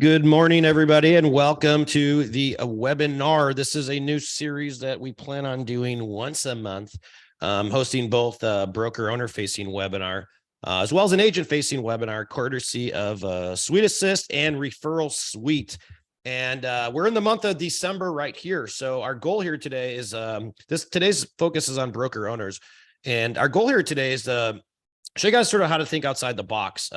Good morning, everybody, and welcome to the webinar. This is a new series that we plan on doing once a month, hosting both a broker owner facing webinar as well as an agent facing webinar, courtesy of Suite Assist and Referral Suite. And we're in the month of December right here. So our goal here today is today's focus is on broker owners. And our goal here today is to show you guys sort of how to think outside the box.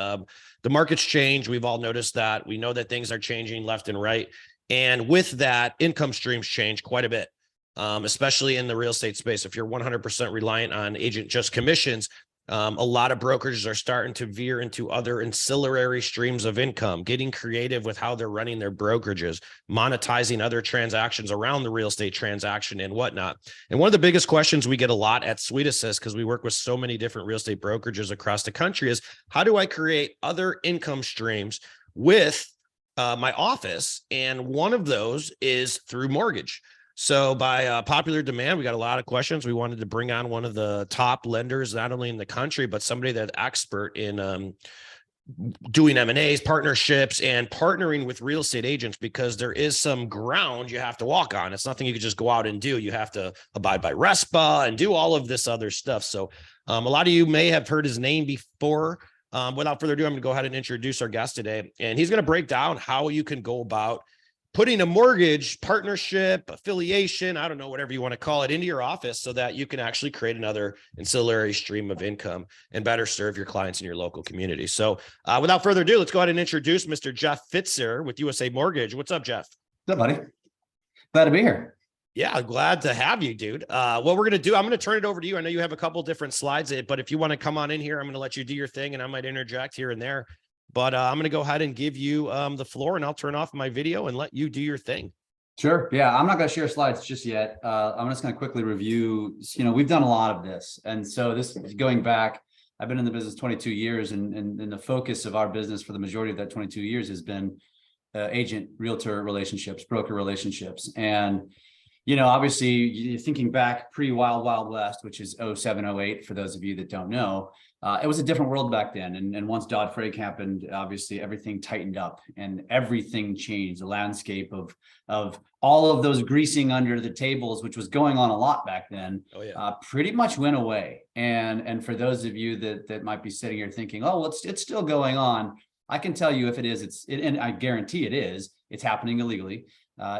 The market's changed. We've all noticed that. We know that things are changing left and right. And with that, income streams change quite a bit, especially in the real estate space. If you're 100% reliant on agent just commissions, a lot of brokers are starting to veer into other ancillary streams of income, getting creative with how they're running their brokerages, monetizing other transactions around the real estate transaction and whatnot. And one of the biggest questions we get a lot at Suite Assist, because we work with so many different real estate brokerages across the country, is how do I create other income streams with my office? And one of those is through mortgage. So by popular demand, we got a lot of questions. We wanted to bring on one of the top lenders, not only in the country, but somebody that's expert in doing M&As, partnerships, and partnering with real estate agents, because there is some ground you have to walk on. It's nothing you could just go out and do. You have to abide by RESPA and do all of this other stuff. So a lot of you may have heard his name before. Without further ado, I'm going to go ahead and introduce our guest today. And he's going to break down how you can go about putting a mortgage partnership, affiliation, I don't know, whatever you want to call it, into your office so that you can actually create another ancillary stream of income and better serve your clients in your local community. So without further ado, let's go ahead and introduce Mr. Jeff Fitzer with USA Mortgage. What's up, Jeff? What's up, buddy? Glad to be here. Yeah, glad to have you, dude. What we're going to do, I'm going to turn it over to you. I know you have a couple different slides, but if you want to come on in here, I'm going to let you do your thing and I might interject here and there. But I'm going to go ahead and give you the floor, and I'll turn off my video and let you do your thing. Sure. Yeah, I'm not going to share slides just yet. I'm just going to quickly review. We've done a lot of this. And so this is going back. I've been in the business 22 years, and the focus of our business for the majority of that 22 years has been agent, realtor relationships, broker relationships. And, obviously, you're thinking back pre-Wild Wild West, which is 07, 08, for those of you that don't know. It was a different world back then. And once Dodd-Frank happened, obviously everything tightened up and everything changed. The landscape of all of those greasing under the tables, which was going on a lot back then, pretty much went away. And for those of you that might be sitting here thinking, oh, well, it's still going on, I can tell you if it is, and I guarantee it is, it's happening illegally.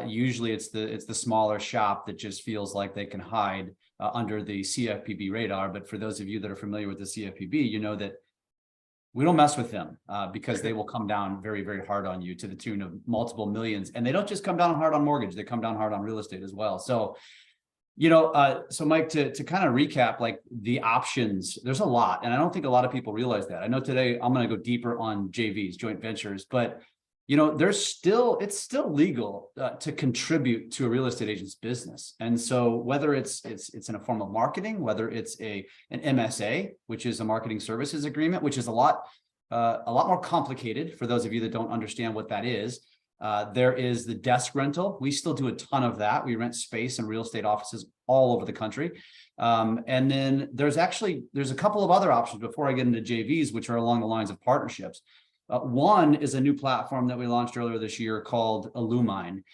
Usually it's the smaller shop that just feels like they can hide under the CFPB radar. But for those of you that are familiar with the CFPB, you know that we don't mess with them because they will come down very, very hard on you to the tune of multiple millions. And they don't just come down hard on mortgage, they come down hard on real estate as well. So, so Mike, to kind of recap, like the options, there's a lot. And I don't think a lot of people realize that. I know today I'm going to go deeper on JVs, joint ventures, but it's still legal to contribute to a real estate agent's business. And so whether it's in a form of marketing, whether it's an MSA, which is a marketing services agreement, which is a lot more complicated for those of you that don't understand what that is. There is the desk rental. We still do a ton of that. We rent space in real estate offices all over the country. And then there's a couple of other options before I get into JVs, which are along the lines of partnerships. One is a new platform that we launched earlier this year called Illumine,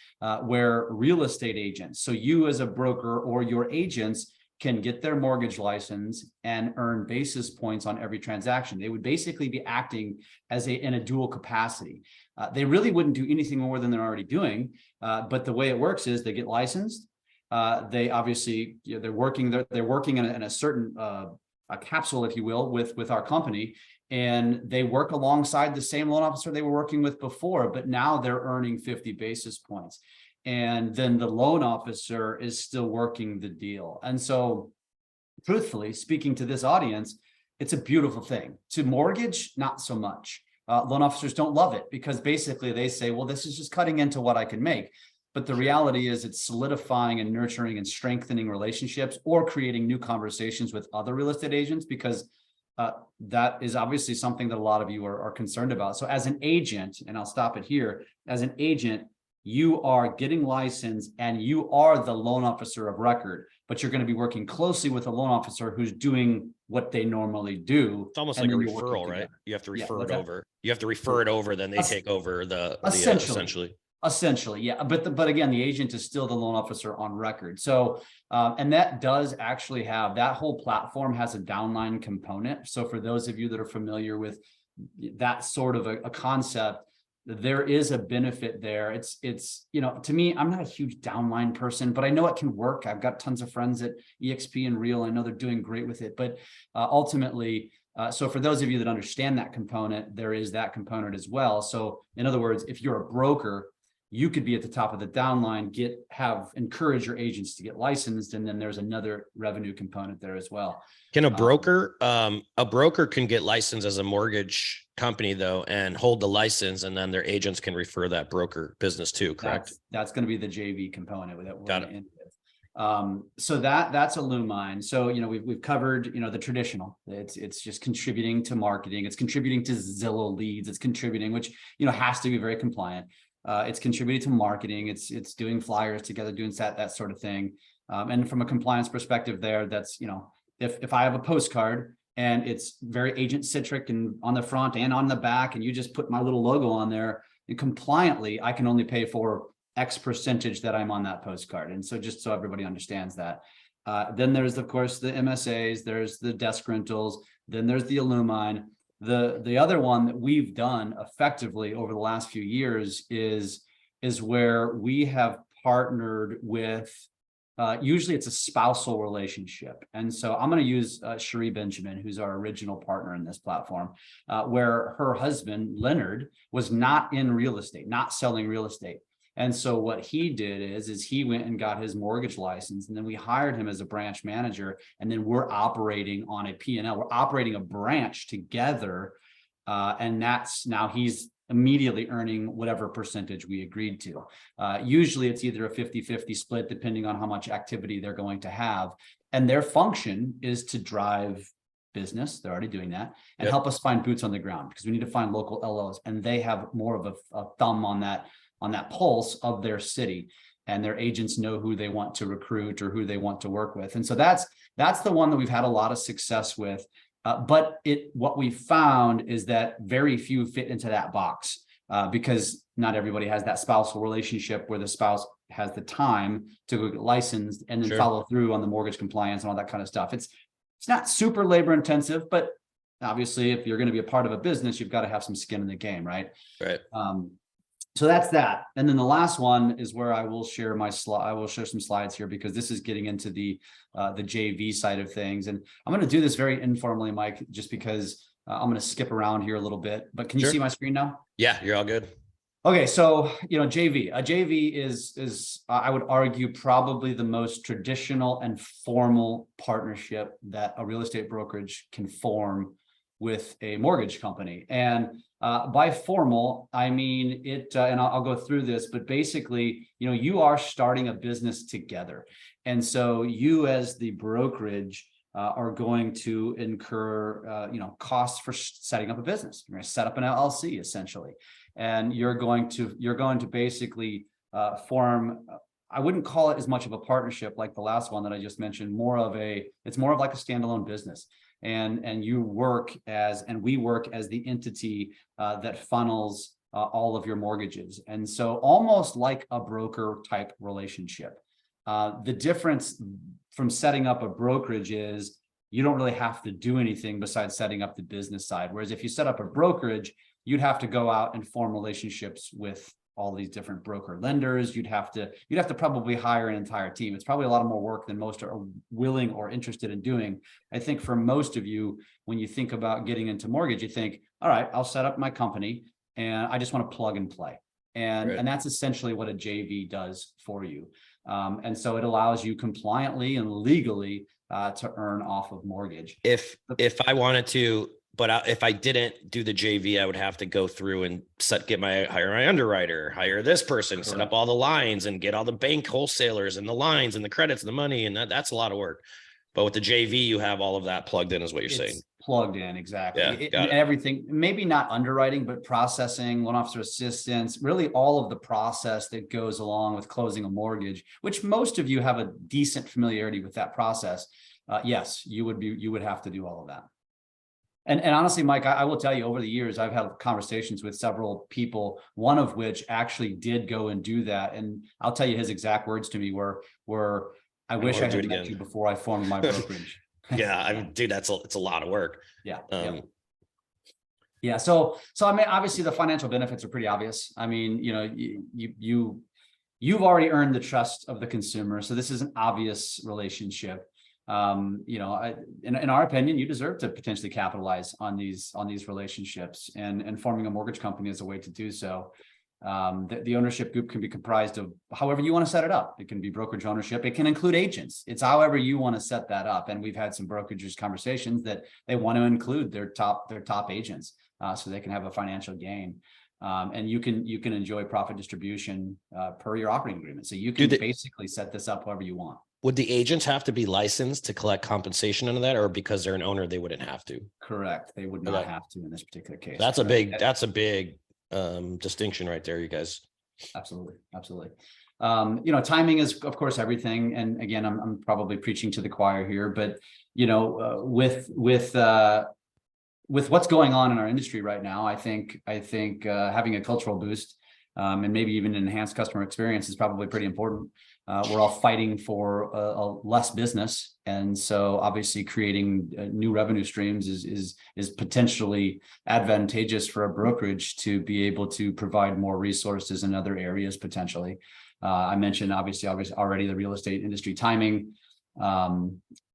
where real estate agents, so you as a broker or your agents, can get their mortgage license and earn basis points on every transaction. They would basically be acting as in a dual capacity. They really wouldn't do anything more than they're already doing. But the way it works is they get licensed. They obviously, they're working in a certain a capsule, if you will, with our company. And they work alongside the same loan officer they were working with before, but now they're earning 50 basis points. And then the loan officer is still working the deal. And so, truthfully, speaking to this audience, it's a beautiful thing. To mortgage, not so much. Loan officers don't love it because basically they say, well, this is just cutting into what I can make. But the reality is it's solidifying and nurturing and strengthening relationships or creating new conversations with other real estate agents, because that is obviously something that a lot of you are concerned about. So as an agent, and I'll stop it here, as an agent, you are getting licensed and you are the loan officer of record, but you're going to be working closely with a loan officer who's doing what they normally do. It's almost and like a then you're working referral, right? together. You have to Yeah, refer what's it that? over. You have to refer it over, then they Es- take over the Essentially. essentially. Yeah. But again, the agent is still the loan officer on record. So, and that does actually have, that whole platform has a downline component. So for those of you that are familiar with that sort of a concept, there is a benefit there. It's, you know, to me, I'm not a huge downline person, but I know it can work. I've got tons of friends at EXP and Real. I know they're doing great with it, but ultimately, so for those of you that understand that component, there is that component as well. So in other words, if you're a broker, you could be at the top of the downline, encourage your agents to get licensed. And then there's another revenue component there as well. Can a broker can get licensed as a mortgage company though, and hold the license, and then their agents can refer that broker business too, correct? That's going to be the JV component that we're Got going to end with. So that's a Lumine. So, you know, we've covered, you know, the traditional, it's just contributing to marketing. It's contributing to Zillow leads. It's contributing, which, you know, has to be very compliant. It's contributing to marketing. It's doing flyers together, doing that sort of thing. And from a compliance perspective there, that's, you know, if I have a postcard and it's very agent centric and on the front and on the back, and you just put my little logo on there, and compliantly, I can only pay for X percentage that I'm on that postcard. And so just so everybody understands that. Then there's, of course, the MSAs, there's the desk rentals, then there's the Illumine. The other one that we've done effectively over the last few years is where we have partnered with, usually it's a spousal relationship. And so I'm going to use Cherie Benjamin, who's our original partner in this platform, where her husband, Leonard, was not in real estate, not selling real estate. And so what he did is he went and got his mortgage license, and then we hired him as a branch manager. And then we're operating on a P&L. We're operating a branch together. And that's now he's immediately earning whatever percentage we agreed to. Usually it's either a 50-50 split, depending on how much activity they're going to have. And their function is to drive business. They're already doing that, and help us find boots on the ground, because we need to find local LOs, and they have more of a thumb on that pulse of their city, and their agents know who they want to recruit or who they want to work with. And so that's the one that we've had a lot of success with. But what we found is that very few fit into that box, because not everybody has that spousal relationship where the spouse has the time to go get licensed and then follow through on the mortgage compliance and all that kind of stuff. It's not super labor intensive, but obviously if you're going to be a part of a business, you've got to have some skin in the game, right? Right. So that's that. And then the last one is where I will share I will share some slides here, because this is getting into the JV side of things. And I'm going to do this very informally, Mike, just because I'm going to skip around here a little bit. But can you see my screen now? Yeah, you're all good. Okay, so, you know, JV. A JV is I would argue probably the most traditional and formal partnership that a real estate brokerage can form with a mortgage company. And by formal, I mean it, and I'll go through this, but basically, you know, you are starting a business together. And so you as the brokerage are going to incur, you know, costs for setting up a business. You're going to set up an LLC essentially, and you're going to basically form. I wouldn't call it as much of a partnership like the last one that I just mentioned. It's more of like a standalone business. And we work as the entity that funnels all of your mortgages. And so almost like a broker type relationship. The difference from setting up a brokerage is you don't really have to do anything besides setting up the business side. Whereas if you set up a brokerage, you'd have to go out and form relationships with all these different broker lenders. You'd have to probably hire an entire team. It's probably a lot more work than most are willing or interested in doing. I think for most of you, when you think about getting into mortgage, you think, all right, I'll set up my company and I just want to plug and play. And that's essentially what a JV does for you. And so it allows you compliantly and legally to earn off of mortgage. If I wanted to, but if I didn't do the JV, I would have to go through and hire my underwriter, hire this person, set up all the lines and get all the bank wholesalers and the lines and the credits and the money. And that's a lot of work. But with the JV, you have all of that plugged in, is what you're saying. Plugged in, exactly. Yeah, got it. Everything, maybe not underwriting, but processing, loan officer assistance, really all of the process that goes along with closing a mortgage, which most of you have a decent familiarity with that process. Yes, you would have to do all of that. And honestly, Mike, I will tell you, over the years, I've had conversations with several people, one of which actually did go and do that. And I'll tell you, his exact words to me were, I wish I had met you before I formed my brokerage. Yeah, dude, it's a lot of work. Yeah. Yeah. So I mean, obviously the financial benefits are pretty obvious. I mean, you've already earned the trust of the consumer. So this is an obvious relationship. In our opinion, you deserve to potentially capitalize on these relationships, and forming a mortgage company is a way to do so. The ownership group can be comprised of however you want to set it up. It can be brokerage ownership. It can include agents. It's however you want to set that up. And we've had some brokerages conversations that they want to include their top agents, so they can have a financial gain. And you can enjoy profit distribution per your operating agreement. So you can basically set this up however you want. Would the agents have to be licensed to collect compensation under that, or because they're an owner, they wouldn't have to? Correct. They would not have to in this particular case. That's a big distinction right there, you guys. Absolutely. Timing is of course everything. And again, I'm probably preaching to the choir here, but with what's going on in our industry right now, I think having a cultural boost and maybe even an enhanced customer experience is probably pretty important. We're all fighting for a less business, and so obviously creating new revenue streams is potentially advantageous for a brokerage to be able to provide more resources in other areas potentially. I mentioned obviously already the real estate industry timing,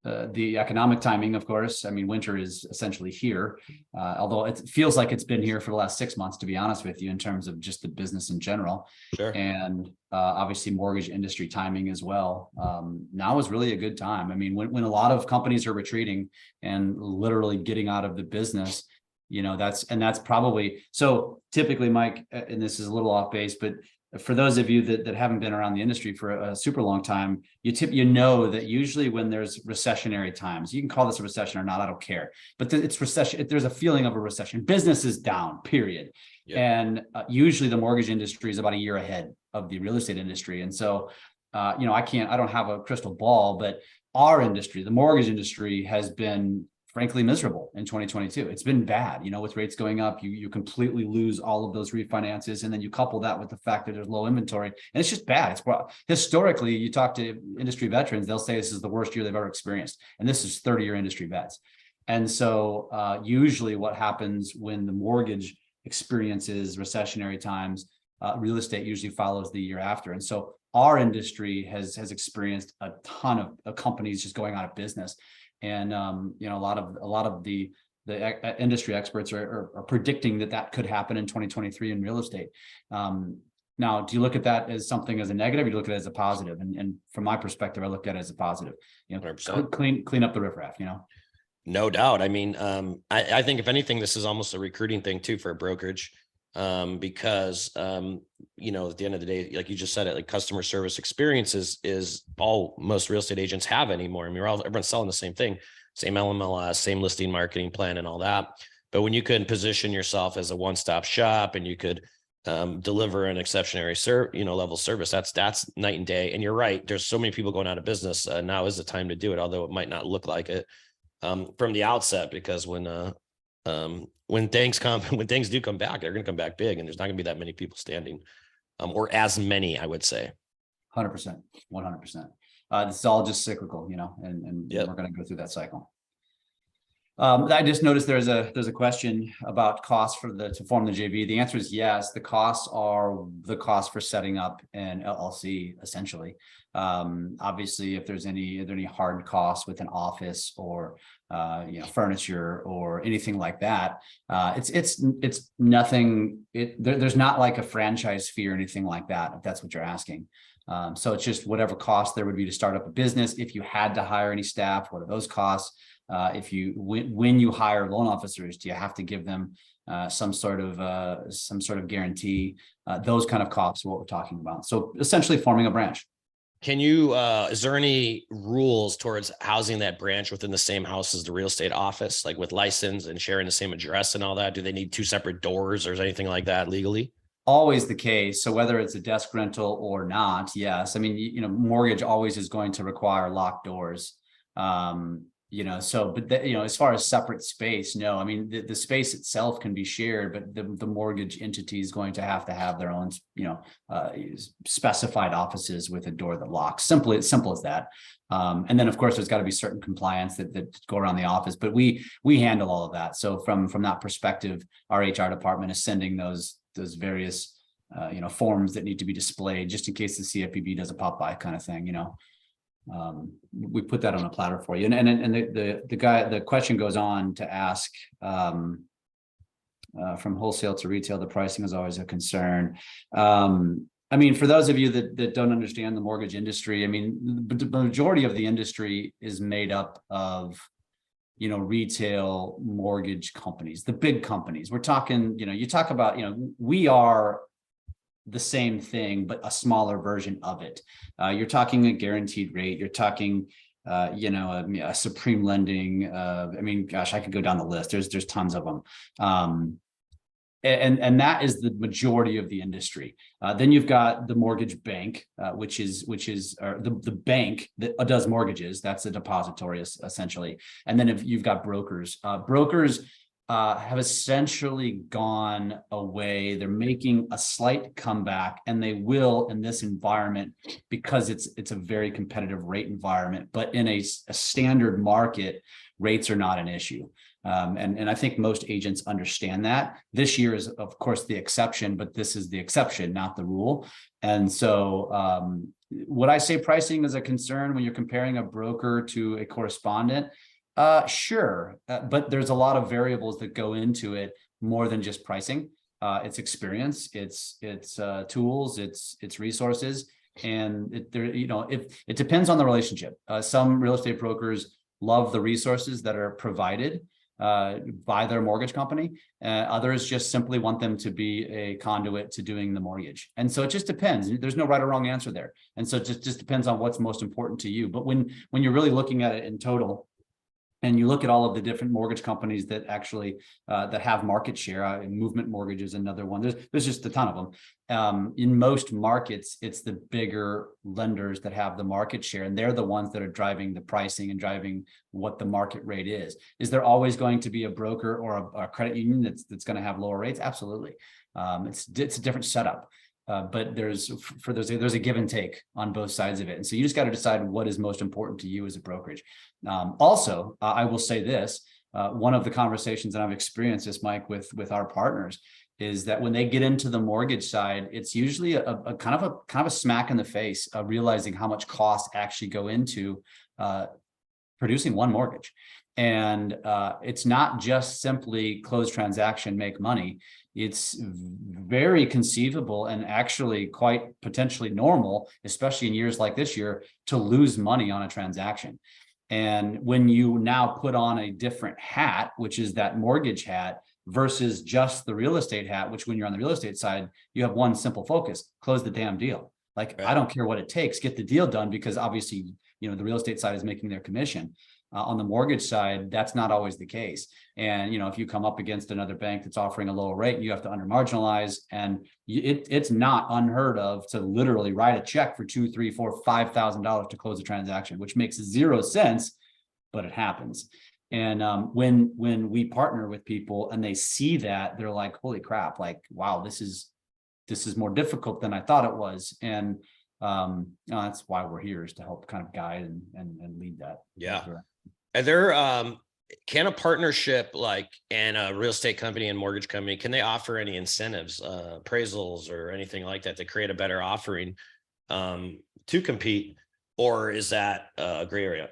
the economic timing, of course. I mean, winter is essentially here, although it feels like it's been here for the last 6 months, to be honest with you, in terms of just the business in general. Sure. And obviously mortgage industry timing as well. Now is really a good time. I mean, when a lot of companies are retreating and literally getting out of the business, that's probably, so typically, Mike, and this is a little off base, but for those of you that haven't been around the industry for a super long time, you know that usually when there's recessionary times, you can call this a recession or not, I don't care, but it's recession. There's a feeling of a recession. Business is down, period. Yep. And usually the mortgage industry is about a year ahead of the real estate industry. And so, I don't have a crystal ball, but our industry, the mortgage industry, has been frankly miserable in 2022. It's been bad, with rates going up, you completely lose all of those refinances. And then you couple that with the fact that there's low inventory, and it's just bad. It's historically, you talk to industry veterans, they'll say this is the worst year they've ever experienced. And this is 30-year industry vets. And so usually what happens when the mortgage experiences recessionary times, real estate usually follows the year after. And so our industry has experienced a ton of companies just going out of business. And a lot of the industry experts are predicting that could happen in 2023 in real estate. Now, do you look at that as something as a negative? Or do you look at it as a positive? And from my perspective, I look at it as a positive. 100%. Clean up the riffraff. No doubt. I mean, I think if anything, this is almost a recruiting thing too for a brokerage. Because at the end of the day, like you just said it, like customer service experiences is all most real estate agents have anymore. I mean, everyone's selling the same thing, same LMLS, same listing marketing plan and all that. But when you could position yourself as a one-stop shop and you could deliver an exceptionary level service, that's night and day. And you're right, there's so many people going out of business. Now is the time to do it, although it might not look like it from the outset, because when things do come back, they're going to come back big, and there's not going to be that many people standing, or as many, I would say. 100%. This is all just cyclical, and yep. We're going to go through that cycle. I just noticed there's a question about costs to form the JV. The answer is yes. The costs are the cost for setting up an LLC, essentially. Obviously, if there's any hard costs with an office or furniture or anything like that, it's nothing. There's not like a franchise fee or anything like that, if that's what you're asking. So it's just whatever cost there would be to start up a business. If you had to hire any staff, what are those costs? When you hire loan officers, do you have to give them some sort of guarantee? Those kind of costs are what we're talking about. So essentially forming a branch. Can you, is there any rules towards housing that branch within the same house as the real estate office, like with license and sharing the same address and all that? Do they need two separate doors or is anything like that legally? Always the case. So whether it's a desk rental or not, yes. I mean, mortgage always is going to require locked doors. So, but as far as separate space, no. I mean, the space itself can be shared, but the mortgage entity is going to have their own, specified offices with a door that locks. Simple as that. And then of course there's got to be certain compliance that go around the office, but we handle all of that. So from that perspective, our HR department is sending those various forms that need to be displayed just in case the CFPB doesn't pop by, kind of thing. We put that on a platter for you. And the question goes on to ask, from wholesale to retail, the pricing is always a concern. I mean, for those of you that don't understand the mortgage industry, I mean, the majority of the industry is made up of retail mortgage companies, the big companies. We're talking, you talk about, we are the same thing, but a smaller version of it. You're talking a guaranteed rate. You're talking, a Supreme Lending. I mean, gosh, I could go down the list. There's tons of them. And that is the majority of the industry. Then you've got the mortgage bank, which is the bank that does mortgages. That's a depository essentially. And then if you've got brokers, have essentially gone away. They're making a slight comeback, and they will in this environment because it's a very competitive rate environment. But in a standard market, rates are not an issue. And I think most agents understand that. This year is, of course, the exception, but this is the exception, not the rule. And so would I say pricing is a concern when you're comparing a broker to a correspondent? Sure. But there's a lot of variables that go into it more than just pricing. It's experience, it's tools, it's resources. And it depends on the relationship. Some real estate brokers love the resources that are provided by their mortgage company. Others just simply want them to be a conduit to doing the mortgage. And so it just depends. There's no right or wrong answer there. And so it just depends on what's most important to you. But when you're really looking at it in total, and you look at all of the different mortgage companies that actually that have market share, Movement Mortgage is another one. There's just a ton of them. In most markets, it's the bigger lenders that have the market share, and they're the ones that are driving the pricing and driving what the market rate is. Is there always going to be a broker or a credit union that's going to have lower rates? Absolutely. It's a different setup. But there's a give and take on both sides of it. And so you just got to decide what is most important to you as a brokerage. Also, I will say this, one of the conversations that I've experienced this, Mike, with our partners is that when they get into the mortgage side, it's usually a kind of a smack in the face of realizing how much costs actually go into producing one mortgage. And it's not just simply close transaction, make money. It's very conceivable and actually quite potentially normal, especially in years like this year, to lose money on a transaction. And when you now put on a different hat, which is that mortgage hat versus just the real estate hat, which when you're on the real estate side, you have one simple focus: close the damn deal. Like, right. I don't care what it takes, get the deal done, because obviously, the real estate side is making their commission. On the mortgage side, that's not always the case. And, if you come up against another bank that's offering a lower rate, you have to under marginalize. And it's not unheard of to literally write a check for $2,000, $3,000, $4,000, $5,000 to close a transaction, which makes zero sense, but it happens. And when we partner with people and they see that, they're like, holy crap, like, wow, this is more difficult than I thought it was. And that's why we're here, is to help kind of guide and lead that. Yeah. Are there, can a partnership and a real estate company and mortgage company, can they offer any incentives, appraisals or anything like that to create a better offering to compete? Or is that a gray area?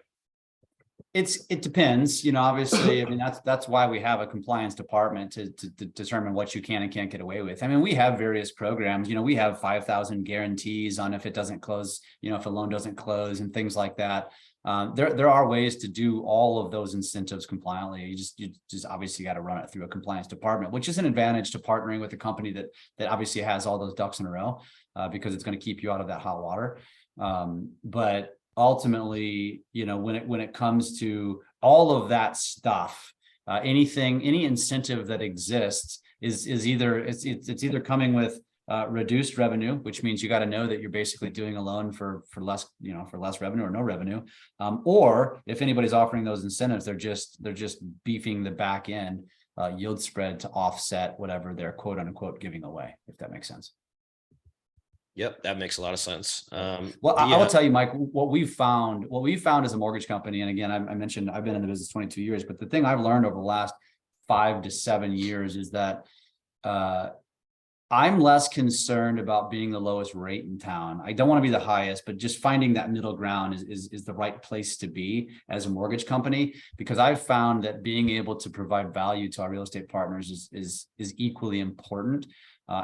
It depends, obviously. I mean, that's why we have a compliance department to determine what you can and can't get away with. I mean, we have various programs, we have 5,000 guarantees on if it doesn't close, if a loan doesn't close and things like that. There are ways to do all of those incentives compliantly. You just obviously got to run it through a compliance department, which is an advantage to partnering with a company that obviously has all those ducks in a row, because it's going to keep you out of that hot water. But ultimately, when it comes to all of that stuff, any incentive that exists is either coming with reduced revenue, which means you got to know that you're basically doing a loan for less, for less revenue or no revenue. Or if anybody's offering those incentives, they're just beefing the back end yield spread to offset whatever they're quote unquote giving away, if that makes sense. Yep, that makes a lot of sense. Well, I will tell you, Mike, what we've found as a mortgage company, and again, I mentioned I've been in the business 22 years, but the thing I've learned over the last 5 to 7 years is that I'm less concerned about being the lowest rate in town. I don't want to be the highest, but just finding that middle ground is the right place to be as a mortgage company, because I've found that being able to provide value to our real estate partners is equally important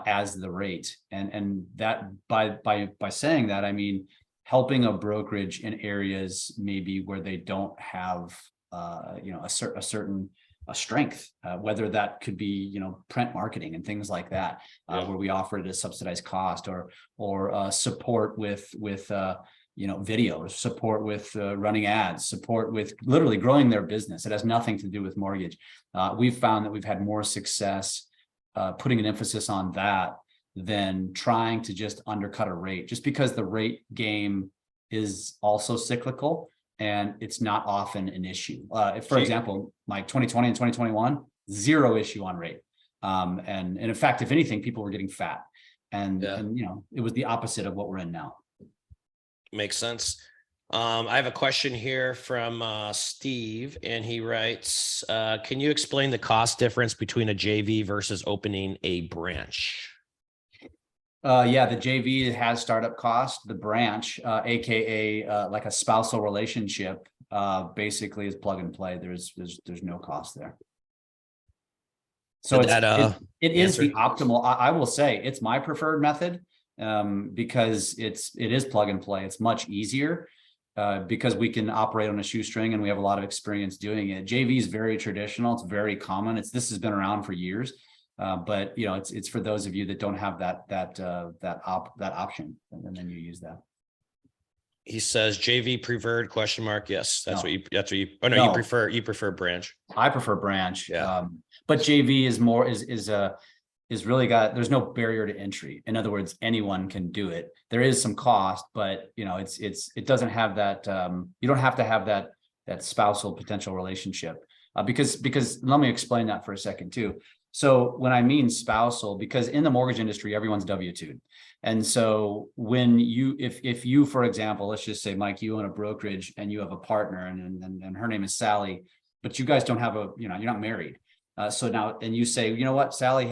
as the rate. And that by saying that, I mean helping a brokerage in areas maybe where they don't have a certain strength, whether that could be print marketing and things like that, where we offer it at a subsidized cost, or support with videos, support with running ads, support with literally growing their business. It has nothing to do with mortgage. We've found that we've had more success putting an emphasis on that than trying to just undercut a rate, just because the rate game is also cyclical and it's not often an issue. If, for example, like 2020 and 2021, zero issue on rate. And in fact, if anything, people were getting fat, and it was the opposite of what we're in now. Makes sense. I have a question here from Steve, and he writes, can you explain the cost difference between a JV versus opening a branch? Yeah, the JV has startup cost. The branch, AKA like a spousal relationship, basically is plug and play. There's no cost there. So it is the optimal. I will say it's my preferred method, because it is plug and play. It's much easier. Because we can operate on a shoestring and we have a lot of experience doing it. JV is very traditional. It's very common. This has been around for years, but it's for those of you that don't have that option, and then you use that. He says JV preferred ? Yes, that's No. what you. Oh no, No. you prefer branch. I prefer branch. Yeah. But JV is really there's no barrier to entry. In other words, anyone can do it. There is some cost, but it doesn't have that. You don't have to have that spousal potential relationship, because let me explain that for a second too. So when I mean spousal, because in the mortgage industry, everyone's W-2'd. And so when if you, for example, let's just say, Mike, you own a brokerage and you have a partner, and her name is Sally, but you guys don't have you're not married. So now, and you say, you know what, Sally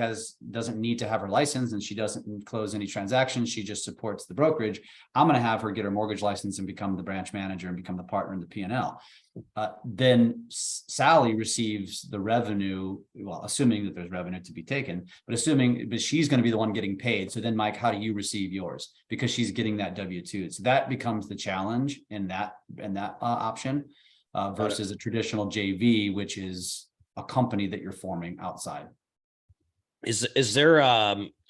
doesn't need to have her license, and she doesn't close any transactions. She just supports the brokerage. I'm going to have her get her mortgage license and become the branch manager and become the partner in the P&L. Then Sally receives the revenue, well, assuming that there's revenue to be taken, but she's going to be the one getting paid. So then, Mike, how do you receive yours? Because she's getting that W-2. So that becomes the challenge in that option versus a traditional JV, which is a company that you're forming outside. Is there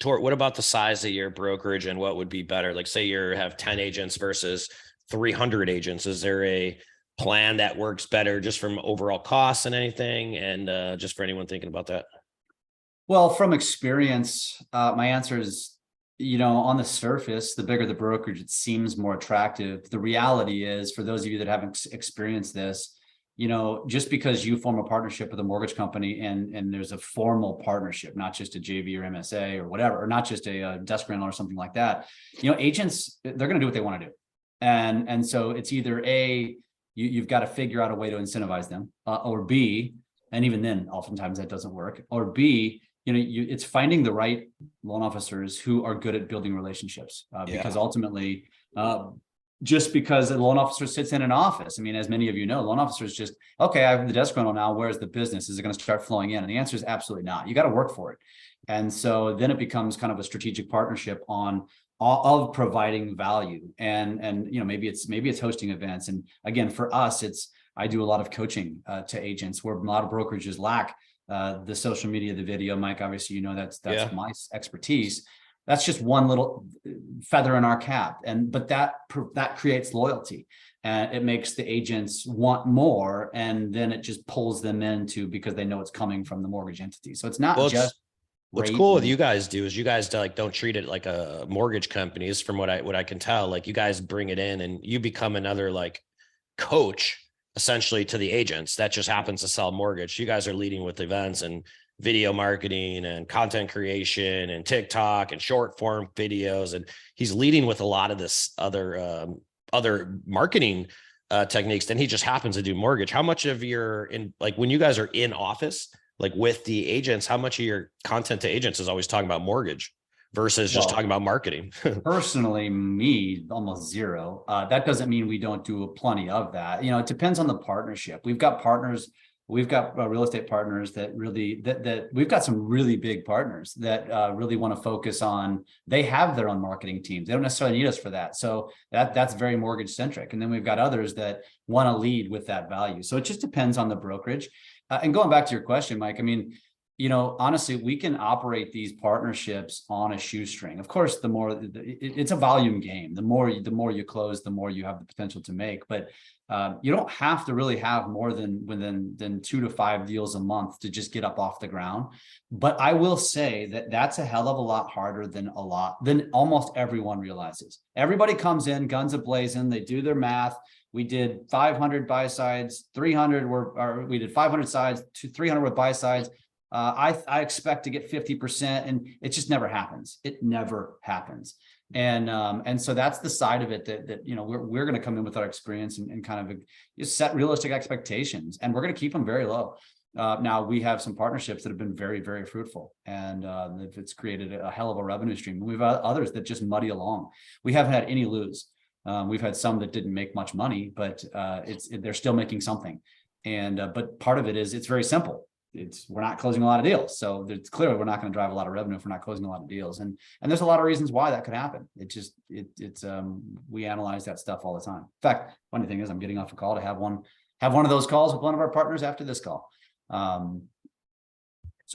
what about the size of your brokerage, and what would be better? Like, say you have 10 agents versus 300 agents. Is there a plan that works better just from overall costs and anything, and just for anyone thinking about that? Well, from experience, my answer is, on the surface, the bigger the brokerage, it seems more attractive. The reality is, for those of you that haven't experienced this, just because you form a partnership with a mortgage company and there's a formal partnership, not just a JV or MSA or whatever, or not just a desk rental or something like that, agents, they're going to do what they want to do. And so it's either A, you've got to figure out a way to incentivize them, or B, and even then, oftentimes that doesn't work, or B, it's finding the right loan officers who are good at building relationships, because ultimately, just because a loan officer sits in an office, I mean, as many of you know, loan officers just, okay, I have the desk rental now, where's the business? Is it going to start flowing in? And the answer is absolutely not. You got to work for it. And so then it becomes kind of a strategic partnership on of providing value. And maybe it's hosting events. And again, for us, I do a lot of coaching to agents where a lot of brokerages lack the social media, the video. Mike, obviously, that's my expertise. That's just one little feather in our cap. But that creates loyalty, and it makes the agents want more. And then it just pulls them into, because they know it's coming from the mortgage entity. So it's not just. What's cool with you guys do is you guys don't treat it like a mortgage companies, from what I can tell. Like, you guys bring it in and you become another like coach essentially to the agents that just happens to sell mortgage. You guys are leading with events and video marketing and content creation and TikTok and short form videos. And he's leading with a lot of this other marketing techniques. Then he just happens to do mortgage. How much of when you guys are in office, like with the agents, how much of your content to agents is always talking about mortgage versus just talking about marketing? Personally, me, almost zero. That doesn't mean we don't do plenty of that. It depends on the partnership. We've got partners. We've got real estate partners that we've got some really big partners that really want to focus on. They have their own marketing teams. They don't necessarily need us for that. So that's very mortgage centric. And then we've got others that want to lead with that value. So it just depends on the brokerage. And going back to your question, Mike, I mean, honestly, we can operate these partnerships on a shoestring. Of course, it's a volume game. The more you close, the more you have the potential to make. But you don't have to really have more than 2 to 5 deals a month to just get up off the ground. But I will say that's a hell of a lot harder than almost everyone realizes. Everybody comes in guns a-blazing. They do their math. We did 500 buy sides, 300 we did 500 sides, 300 with buy sides. I expect to get 50%, and it just never happens. It never happens. And so that's the side of it that we're going to come in with our experience and kind of just set realistic expectations, and we're going to keep them very low. Now we have some partnerships that have been very, very fruitful, and it's created a hell of a revenue stream. We've had others that just muddy along. We haven't had any lose. We've had some that didn't make much money, but they're still making something. But part of it is it's very simple. We're not closing a lot of deals. So it's clearly we're not going to drive a lot of revenue if we're not closing a lot of deals. And there's a lot of reasons why that could happen. We analyze that stuff all the time. In fact, funny thing is I'm getting off a call to have one of those calls with one of our partners after this call. So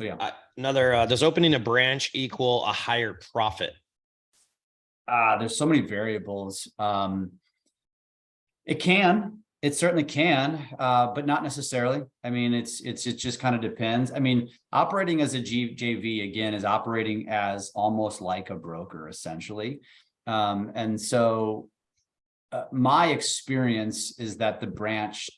yeah. Does opening a branch equal a higher profit? There's so many variables. It certainly can, but not necessarily. I mean, it just kind of depends. I mean, operating as a JV again is operating as almost like a broker essentially. And so my experience is that the branch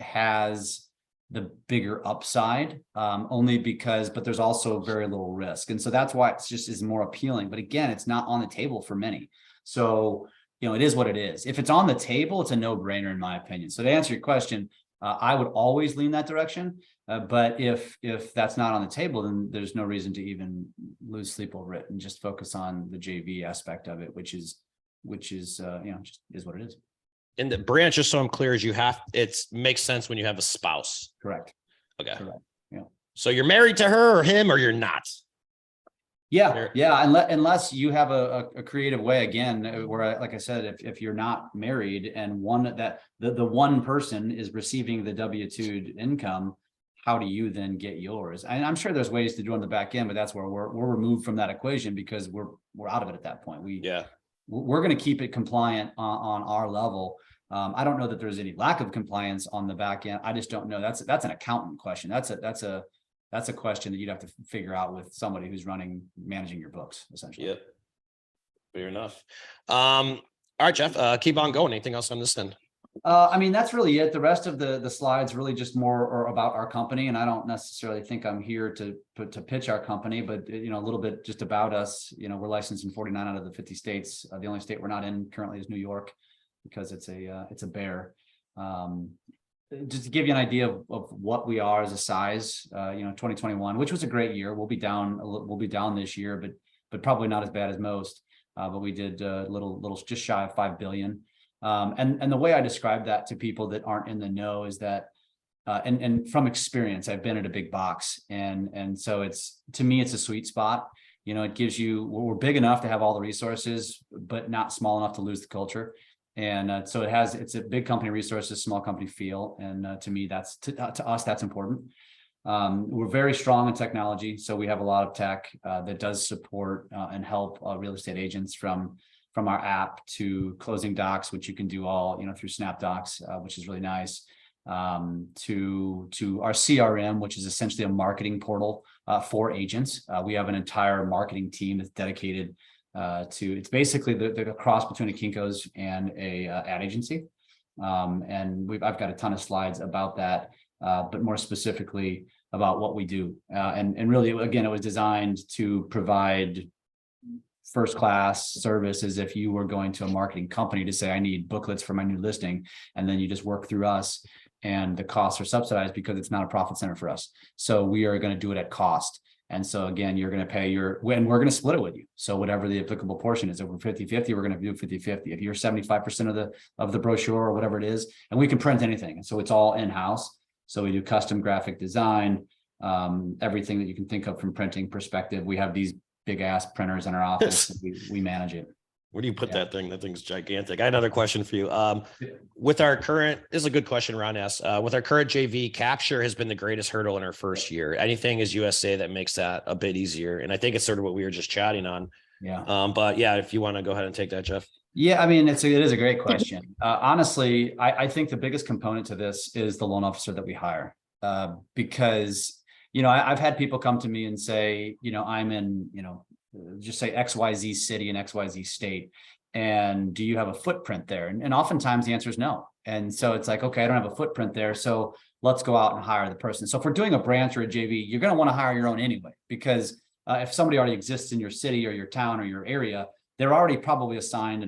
has the bigger upside, but there's also very little risk. And so that's why it's just is more appealing. But again, it's not on the table for many. So, it is what it is. If it's on the table, it's a no-brainer in my opinion. So to answer your question, I would always lean that direction. But if that's not on the table, then there's no reason to even lose sleep over it and just focus on the JV aspect of it, which is just is what it is. In the branch, just so I'm clear, it makes sense when you have a spouse. Correct. Okay. Correct. Yeah. So you're married to her or him, or you're not? Yeah. Unless you have a creative way, again, where, like I said, if you're not married and the one person is receiving the W-2 income, how do you then get yours? And I'm sure there's ways to do it on the back end, but that's where we're removed from that equation because we're out of it at that point. We're going to keep it compliant on our level. I don't know that there's any lack of compliance on the back end. I just don't know. That's an accountant question. That's a question that you'd have to figure out with somebody who's managing your books, essentially. Yep. Fair enough. All right, Jeff, keep on going. Anything else on this end? I mean, that's really it. The rest of the slides really just more about our company. And I don't necessarily think I'm here to pitch our company, but a little bit just about us. We're licensed in 49 out of the 50 states. The only state we're not in currently is New York because it's a bear. Just to give you an idea of what we are as a size, 2021, which was a great year. We'll be down this year, but probably not as bad as most. But we did little just shy of 5 billion. And the way I describe that to people that aren't in the know is that, and from experience, I've been at a big box, and so to me, it's a sweet spot. it gives you, we're big enough to have all the resources, but not small enough to lose the culture. And so it's a big company resources, small company feel. And to me, to us, that's important. We're very strong in technology. So we have a lot of tech that does support and help real estate agents from our app to closing docs, which you can do all, through SnapDocs, which is really nice. To our CRM, which is essentially a marketing portal for agents. We have an entire marketing team that's dedicated it's basically the cross between a Kinko's and a ad agency. And I've got a ton of slides about that, but more specifically about what we do. And really, again, it was designed to provide first-class service as if you were going to a marketing company to say, I need booklets for my new listing. And then you just work through us, and the costs are subsidized because it's not a profit center for us. So we are going to do it at cost. And so again, you're going to pay and we're going to split it with you. So whatever the applicable portion is, if we're 50-50, we're going to do 50-50. If you're 75% of the brochure or whatever it is, and we can print anything. And so it's all in-house. So we do custom graphic design, everything that you can think of from printing perspective. We have these big ass printers in our office. We manage it. Where do you put that thing? That thing's gigantic. I have another question for you. With our current, this is a good question Ron asked. With our current JV, capture has been the greatest hurdle in our first year. Anything is USA that makes that a bit easier. And I think it's sort of what we were just chatting on. Yeah. But yeah, if you want to go ahead and take that, Jeff. Yeah, I mean, it is a great question. Honestly, I think the biggest component to this is the loan officer that we hire, because, I've had people come to me and say, I'm in, just say XYZ city and XYZ state. And do you have a footprint there? And oftentimes the answer is no. And so it's like, okay, I don't have a footprint there. So let's go out and hire the person. So if we're doing a branch or a JV, you're going to want to hire your own anyway, because if somebody already exists in your city or your town or your area, they're already probably assigned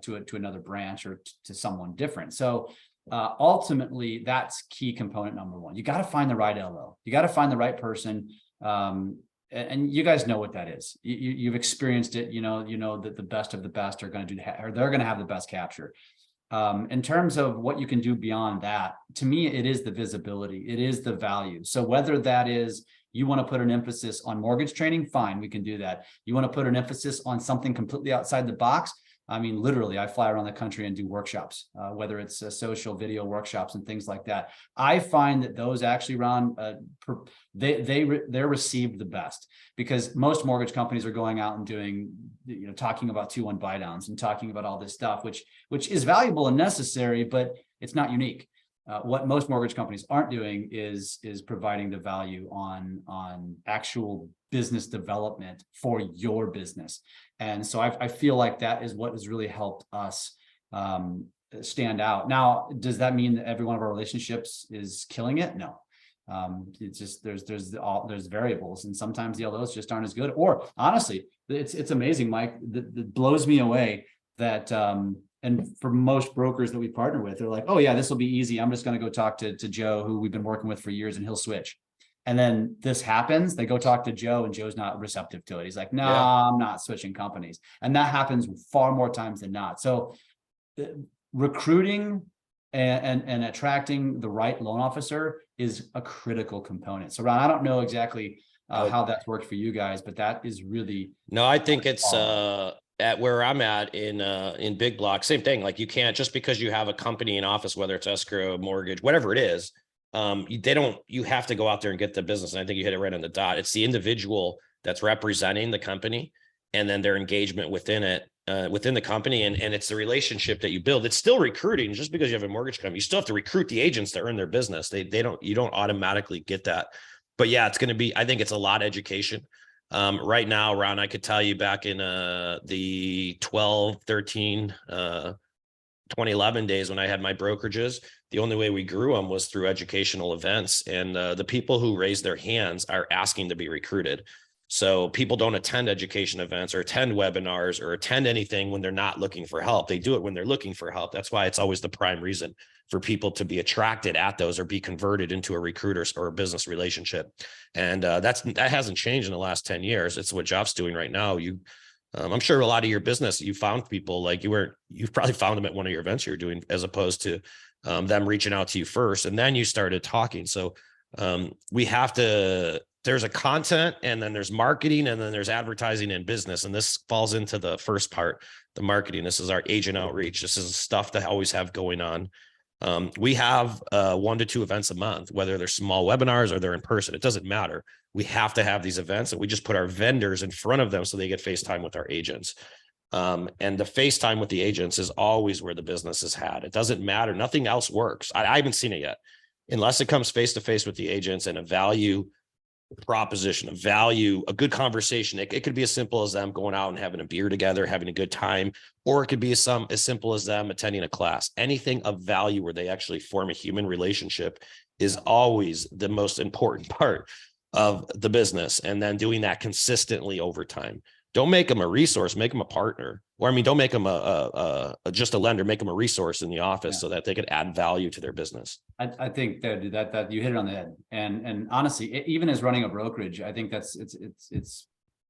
to another branch or to someone different. So ultimately, that's key component number one. You got to find the right LO. You got to find the right person. And you guys know what that is. You've experienced it. You know that the best of the best are going to or they're going to have the best capture. In terms of what you can do beyond that, to me, it is the visibility. It is the value. So whether that is you want to put an emphasis on mortgage training, fine, we can do that. You want to put an emphasis on something completely outside the box. I mean, literally, I fly around the country and do workshops, whether it's social video workshops and things like that. I find that those actually, Ron, they're received the best, because most mortgage companies are going out and doing, talking about 2-1 buy downs and talking about all this stuff, which is valuable and necessary, but it's not unique. What most mortgage companies aren't doing is providing the value on actual business development for your business. And so I feel like that is what has really helped us stand out. Now, does that mean that every one of our relationships is killing it? No. It's just there's variables, and sometimes the LOs just aren't as good. Or honestly, it's amazing, Mike. That blows me away that and for most brokers that we partner with, they're like, oh yeah, this will be easy. I'm just going to go talk to Joe, who we've been working with for years, and he'll switch. And then this happens, they go talk to Joe, and Joe's not receptive to it. He's like, no, I'm not switching companies. And that happens far more times than not. So recruiting and attracting the right loan officer is a critical component. So Ron, I don't know exactly how that's worked for you guys, but that is really. No, I think it's at where I'm at in big blocks, same thing. Like, you can't, just because you have a company in office, whether it's escrow, mortgage, whatever it is, you have to go out there and get the business. And I think you hit it right on the dot. It's the individual that's representing the company, and then their engagement within it, within the company. And it's the relationship that you build. It's still recruiting. Just because you have a mortgage company, you still have to recruit the agents to earn their business. You don't automatically get that. But yeah, it's going to be, I think it's a lot of education. Right now, Ron, I could tell you back in the 12, 13, 2011 days when I had my brokerages, the only way we grew them was through educational events. And the people who raise their hands are asking to be recruited. So people don't attend education events or attend webinars or attend anything when they're not looking for help. They do it when they're looking for help. That's why it's always the prime reason for people to be attracted at those or be converted into a recruiter or a business relationship. And that hasn't changed in the last 10 years. It's what Jeff's doing right now. I'm sure a lot of your business, you found people like you've probably found them at one of your events you're doing, as opposed to them reaching out to you first, and then you started talking. So we have to there's a content, and then there's marketing, and then there's advertising and business. And this falls into the first part, the marketing. This is our agent outreach. This is stuff that I always have going on. We have 1 to 2 events a month, whether they're small webinars or they're in person. It doesn't matter. We have to have these events, and we just put our vendors in front of them so they get FaceTime with our agents. And the FaceTime with the agents is always where the business is had. It doesn't matter. Nothing else works. I haven't seen it yet, unless it comes face to face with the agents and a value proposition, a value, a good conversation. It could be as simple as them going out and having a beer together, having a good time, or it could be as simple as them attending a class. Anything of value where they actually form a human relationship is always the most important part of the business. And then doing that consistently over time. Don't make them a resource, make them a partner. Or, I mean, don't make them just a lender, make them a resource in the office so that they could add value to their business. I think that you hit it on the head. And honestly, even as running a brokerage, I think it's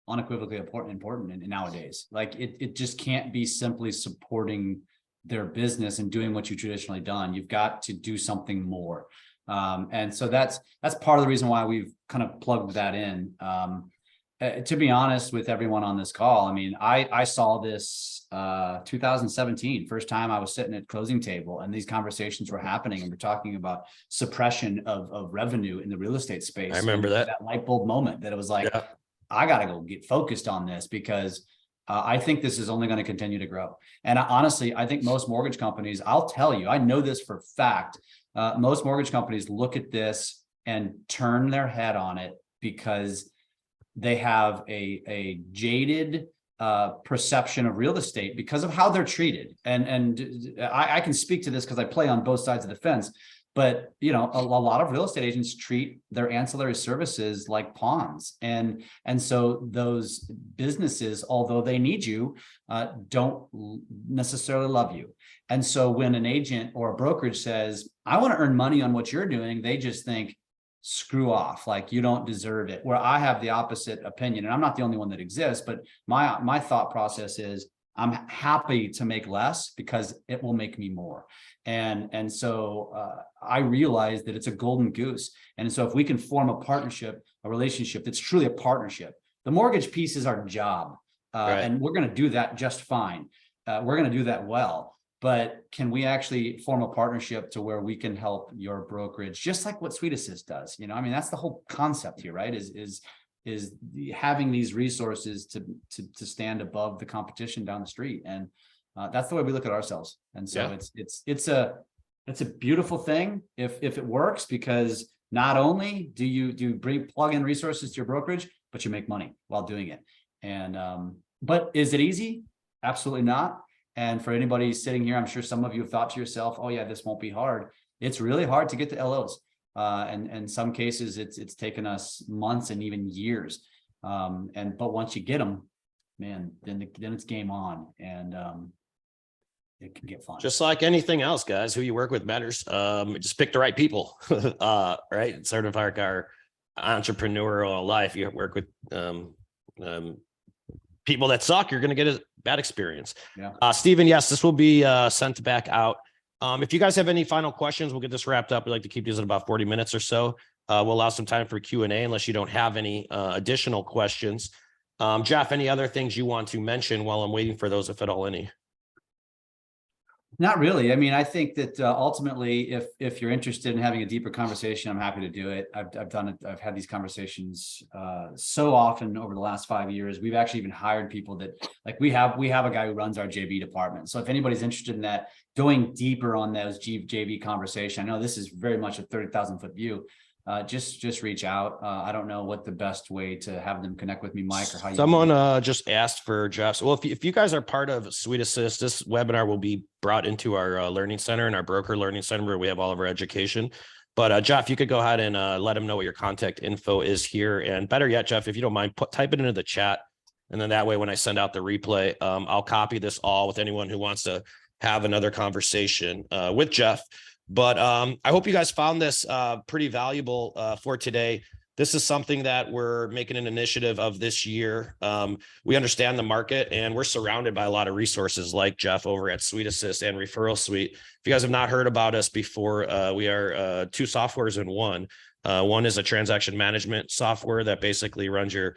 unequivocally important nowadays. Like it just can't be simply supporting their business and doing what you traditionally done. You've got to do something more. And so that's part of the reason why we've kind of plugged that in. To be honest with everyone on this call, I mean, I saw this 2017, first time I was sitting at closing table and these conversations were happening, and we're talking about suppression of revenue in the real estate space. I remember that light bulb moment that it was like, I got to go get focused on this, because I think this is only going to continue to grow. And honestly, I think most mortgage companies, I'll tell you, I know this for fact, most mortgage companies look at this and turn their head on it because they have a jaded perception of real estate because of how they're treated. And I can speak to this because I play on both sides of the fence. But, you know, a lot of real estate agents treat their ancillary services like pawns. And so those businesses, although they need you, don't necessarily love you. And so when an agent or a brokerage says, I want to earn money on what you're doing, they just think, screw off, like you don't deserve it. Where I have the opposite opinion, and I'm not the only one that exists, but my thought process is I'm happy to make less because it will make me more. And so I realize that it's a golden goose. And so if we can form a partnership, a relationship that's truly a partnership, the mortgage piece is our job. And we're going to do that just fine. We're going to do that well. But can we actually form a partnership to where we can help your brokerage, just like what SweetAssist does? You know, I mean, that's the whole concept here, right? Is having these resources to stand above the competition down the street. And that's the way we look at ourselves. And so it's a beautiful thing if it works, because not only do you plug in resources to your brokerage, but you make money while doing it. And but is it easy? Absolutely not. And for anybody sitting here, I'm sure some of you have thought to yourself, oh yeah, this won't be hard. It's really hard to get to LOs. And in some cases it's taken us months and even years. But once you get them, man, then it's game on, and it can get fun. Just like anything else, guys, who you work with matters. Just pick the right people, right? It's sort of like our entrepreneurial life. You work with people that suck, you're going to get a bad experience. Stephen, yes, this will be sent back out. If you guys have any final questions, we'll get this wrapped up. We like to keep these at about 40 minutes or so. We'll allow some time for Q&A unless you don't have any additional questions. Jeff, any other things you want to mention while I'm waiting for those, if at all any? Not really. I mean, I think that ultimately, if you're interested in having a deeper conversation, I'm happy to do it. I've done it. I've had these conversations so often over the last 5 years. We've actually even hired people that, like, we have a guy who runs our JV department. So if anybody's interested in that, going deeper on those JV conversation, I know this is very much a 30,000 foot view. Just reach out. I don't know what the best way to have them connect with me, Mike, or how you. Someone just asked for Jeff. Well, if you guys are part of SweetAssist, this webinar will be brought into our learning center and our broker learning center where we have all of our education. But Jeff, you could go ahead and let them know what your contact info is here. And better yet, Jeff, if you don't mind, type it into the chat. And then that way, when I send out the replay, I'll copy this all with anyone who wants to have another conversation with Jeff. But I hope you guys found this pretty valuable for today. This is something that we're making an initiative of this year. We understand the market, and we're surrounded by a lot of resources like Jeff over at SweetAssist and Referral Suite. If you guys have not heard about us before, we are two softwares in one. One is a transaction management software that basically runs your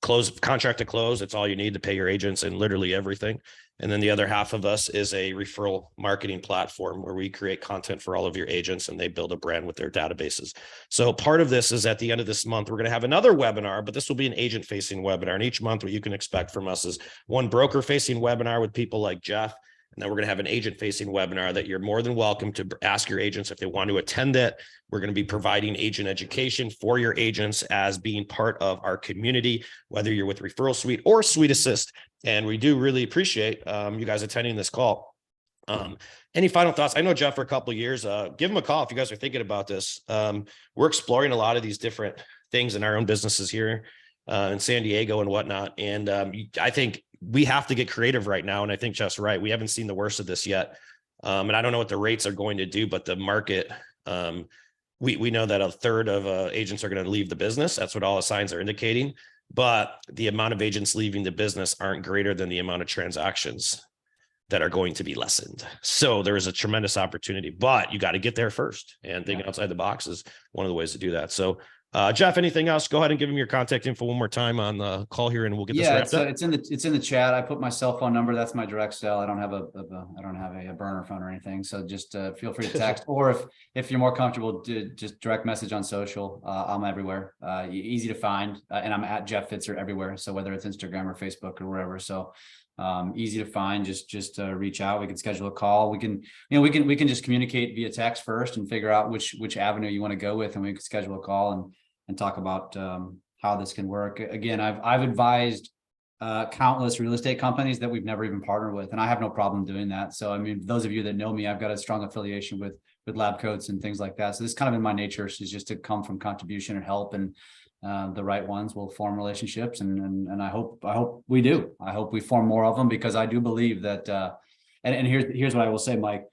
close contract to close. It's all you need to pay your agents and literally everything. And then the other half of us is a referral marketing platform where we create content for all of your agents and they build a brand with their databases. So part of this is at the end of this month, we're going to have another webinar, but this will be an agent facing webinar. And each month what you can expect from us is one broker facing webinar with people like Jeff. And then we're going to have an agent facing webinar that you're more than welcome to ask your agents if they want to attend it. We're going to be providing agent education for your agents as being part of our community, whether you're with Referral Suite or Suite Assist. And we do really appreciate you guys attending this call. Any final thoughts? I know Jeff for a couple of years. Give him a call if you guys are thinking about this. We're exploring a lot of these different things in our own businesses here in San Diego and whatnot. And I think we have to get creative right now. And I think Jeff's right. We haven't seen the worst of this yet. And I don't know what the rates are going to do, but the market, we know that a third of agents are going to leave the business. That's what all the signs are indicating. But the amount of agents leaving the business aren't greater than the amount of transactions that are going to be lessened. So there is a tremendous opportunity, but you got to get there first. And thinking outside the box is one of the ways to do that. So Jeff, anything else? Go ahead and give him your contact info one more time on the call here, and we'll get this wrapped up. It's in the chat. I put my cell phone number. That's my direct cell. I don't have a burner phone or anything. So just feel free to text, or if you're more comfortable, just direct message on social. I'm everywhere. Easy to find, and I'm at Jeff Fitzer everywhere. So whether it's Instagram or Facebook or wherever. So easy to find. Just reach out. We can schedule a call. We can just communicate via text first and figure out which avenue you want to go with, and we can schedule a call and talk about how this can work. Again, I've advised countless real estate companies that we've never even partnered with, and I have no problem doing that. So I mean, those of you that know me, I've got a strong affiliation with lab coats and things like that. So this is kind of in my nature, is just to come from contribution and help, and the right ones will form relationships, and I hope we do. I hope we form more of them, because I do believe that. And here's what I will say, Mike.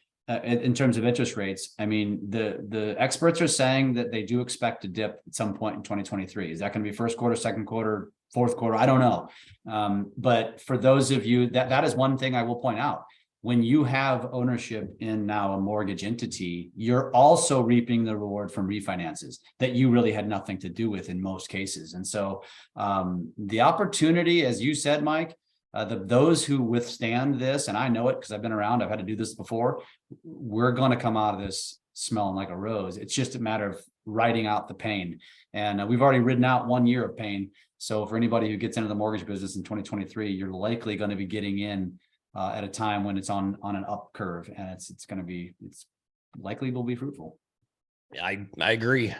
In terms of interest rates, I mean, the experts are saying that they do expect to dip at some point in 2023. Is that going to be first quarter, second quarter, fourth quarter? I don't know. But for those of you, that is one thing I will point out. When you have ownership in now a mortgage entity, you're also reaping the reward from refinances that you really had nothing to do with in most cases. And so the opportunity, as you said, Mike, those who withstand this, and I know it because I've been around, I've had to do this before, we're going to come out of this smelling like a rose. It's just a matter of writing out the pain. And we've already ridden out 1 year of pain. So for anybody who gets into the mortgage business in 2023, you're likely going to be getting in at a time when it's on an up curve, and it's likely will be fruitful. I agree.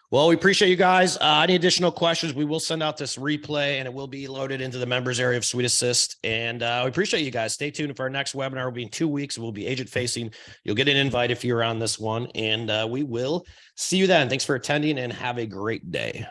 Well, we appreciate you guys. Any additional questions, we will send out this replay, and it will be loaded into the members area of Suite Assist. And we appreciate you guys. Stay tuned for our next webinar. Will be in 2 weeks. It will be agent facing. You'll get an invite if you're on this one, and we will see you then. Thanks for attending, and have a great day.